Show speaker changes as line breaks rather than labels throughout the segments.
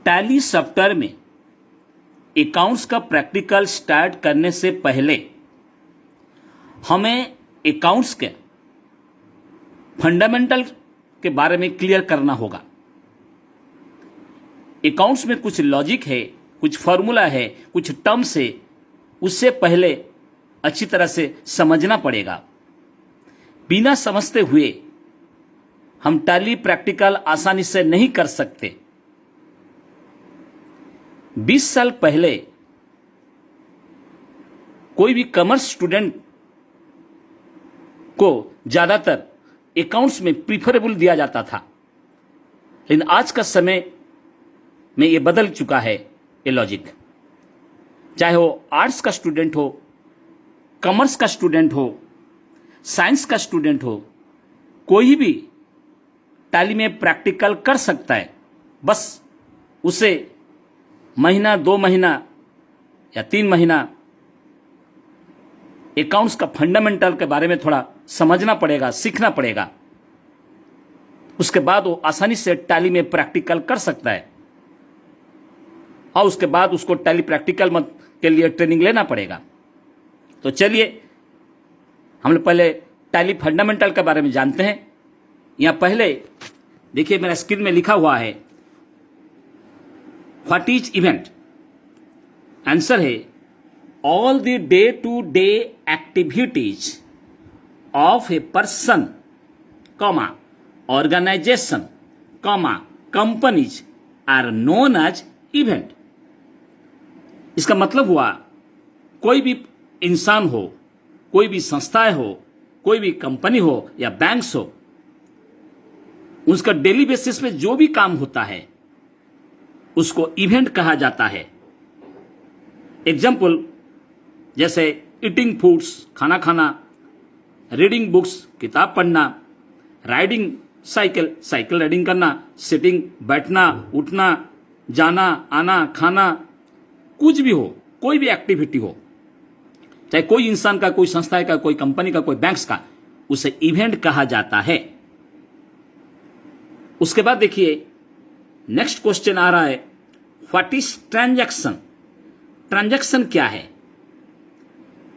Tally software में accounts का practical start करने से पहले हमें अकाउंट्स के फंडामेंटल के बारे में क्लियर करना होगा। अकाउंट्स में कुछ लॉजिक है, कुछ फॉर्मूला है, कुछ टर्म्स है, उससे पहले अच्छी तरह से समझना पड़ेगा। बिना समझते हुए हम टैली प्रैक्टिकल आसानी से नहीं कर सकते। 20 साल पहले कोई भी कॉमर्स स्टूडेंट को ज्यादातर अकाउंट्स में प्रीफरेबल दिया जाता था, लेकिन आज का समय में यह बदल चुका है। ये लॉजिक, चाहे वो आर्ट्स का स्टूडेंट हो, कॉमर्स का स्टूडेंट हो, साइंस का स्टूडेंट हो, कोई भी टैली में प्रैक्टिकल कर सकता है। बस उसे महीना, 2 महीना या 3 महीना अकाउंट्स का फंडामेंटल के बारे में थोड़ा समझना पड़ेगा, सीखना पड़ेगा। उसके बाद वो आसानी से टैली में प्रैक्टिकल कर सकता है, और उसके बाद उसको टैली प्रैक्टिकल के लिए ट्रेनिंग लेना पड़ेगा। तो चलिए हम लोग पहले टैली फंडामेंटल के बारे में जानते हैं। यहां पहले देखिए मेरा स्क्रीन में लिखा हुआ है, व्हाट इज इवेंट। आंसर है all the day to day activities of a person, comma organisation, comma companies are known as event. इसका मतलब हुआ कोई भी इंसान हो, कोई भी संस्थाएं हो, कोई भी कंपनी हो या बैंक्स हो, उसका डेली बेसिस पे जो भी काम होता है उसको इवेंट कहा जाता है। एग्जाम्पल जैसे ईटिंग फूड्स, खाना खाना, रीडिंग बुक्स, किताब पढ़ना, राइडिंग साइकिल, साइकिल राइडिंग करना, सिटिंग बैठना, उठना, जाना आना, खाना, कुछ भी हो, कोई भी एक्टिविटी हो, चाहे कोई इंसान का, कोई संस्था का, कोई कंपनी का, कोई बैंक्स का, उसे इवेंट कहा जाता है। उसके बाद देखिए नेक्स्ट क्वेश्चन आ रहा है, व्हाट इज ट्रांजैक्शन। ट्रांजैक्शन क्या है?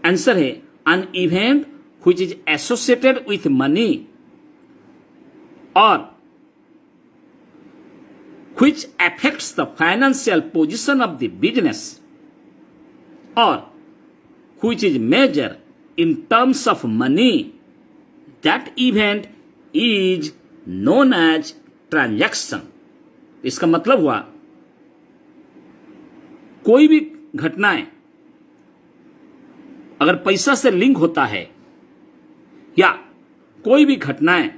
आंसर है an event which is associated with money और which affects the financial position of the business or which is measured in terms of money. That event is known as transaction. इसका मतलब हुआ कोई भी घटनाएं अगर पैसा से लिंक होता है या कोई भी घटनाएं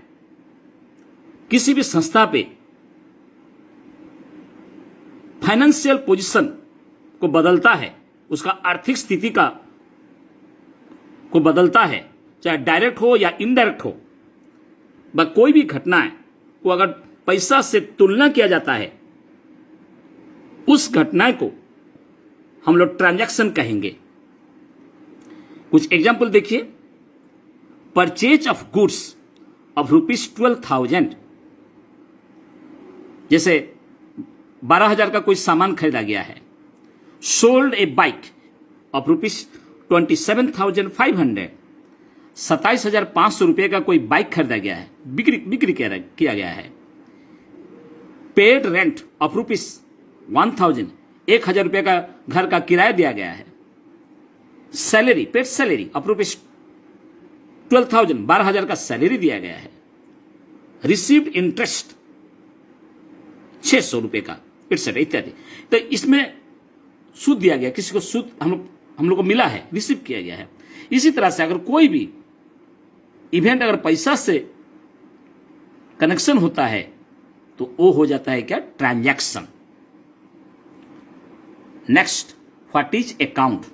किसी भी संस्था पे फाइनेंशियल पोजीशन को बदलता है, उसका आर्थिक स्थिति को बदलता है, चाहे डायरेक्ट हो या इनडायरेक्ट हो, कोई भी घटनाएं को अगर पैसा से तुलना किया जाता है, उस घटना को हम लोग ट्रांजैक्शन कहेंगे। कुछ एग्जाम्पल देखिए, परचेज ऑफ गुड्स ऑफ ₹12,000, जैसे 12,000 का कोई सामान खरीदा गया है। सोल्ड ए बाइक ऑफ ₹27,500, 27,500 रुपये का कोई बाइक खरीदा गया है, बिक्री किया गया है। पेड रेंट ऑफ ₹1,000, 1,000 रुपये का घर का किराया दिया गया है। सैलरी, पेड सैलरी ऑफ ₹12,000, 12,000 का सैलरी दिया गया है। रिसीव्ड इंटरेस्ट 600 रुपये का, इट्सेट्रा इत्यादि। तो इसमें सूद दिया गया, किसी को सूद हम लोग को मिला है, रिसीव किया गया है। इसी तरह से अगर कोई भी इवेंट अगर पैसा से कनेक्शन होता है तो वो हो जाता है क्या? Transaction. Next, what is account.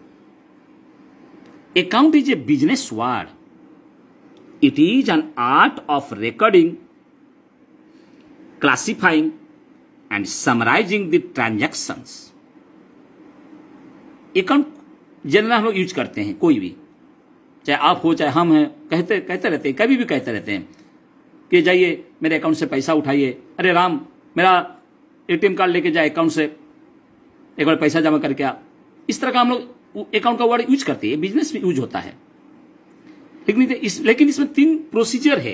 Account is a business word. It is an art of recording, classifying and summarizing the transactions. Account general हम लोग यूज करते हैं, कोई भी, चाहे आप हो चाहे हम हैं, कहते रहते हैं, कभी भी कहते रहते हैं कि जाइए मेरे अकाउंट से पैसा उठाइए, अरे राम मेरा एटीएम कार्ड लेके जाए अकाउंट से, एक बार पैसा जमा करके आ, इस तरह का हम लोग अकाउंट का वर्ड यूज करते हैं, बिजनेस में यूज होता है। लेकिन इसमें 3 प्रोसीजर है।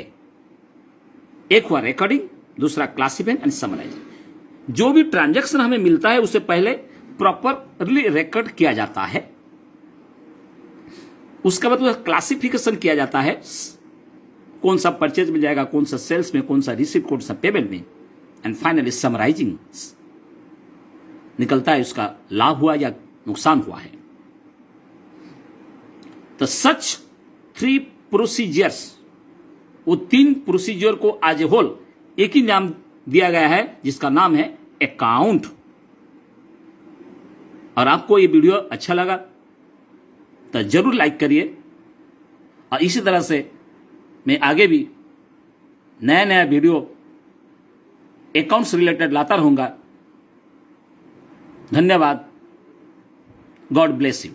एक हुआ रिकॉर्डिंग, दूसरा क्लासिफाइंग एंड समराइजिंग। जो भी ट्रांजैक्शन हमें मिलता है उससे पहले प्रॉपरली रिकॉर्ड किया जाता है, उसके बाद क्लासिफिकेशन किया जाता है, कौन सा परचेज में जाएगा, कौन सा सेल्स में, कौन सा रिसिप्ट, कौन सा पेमेंट में, एंड फाइनली समराइजिंग निकलता है उसका लाभ हुआ या नुकसान हुआ है। तो सच 3 प्रोसीजर्स, वो 3 प्रोसीजर को एज ए होल एक ही नाम दिया गया है जिसका नाम है अकाउंट। और आपको ये वीडियो अच्छा लगा तो जरूर लाइक करिए, और इसी तरह से मैं आगे भी नया नया वीडियो अकाउंट्स रिलेटेड लाता रहूंगा। धन्यवाद। God bless you.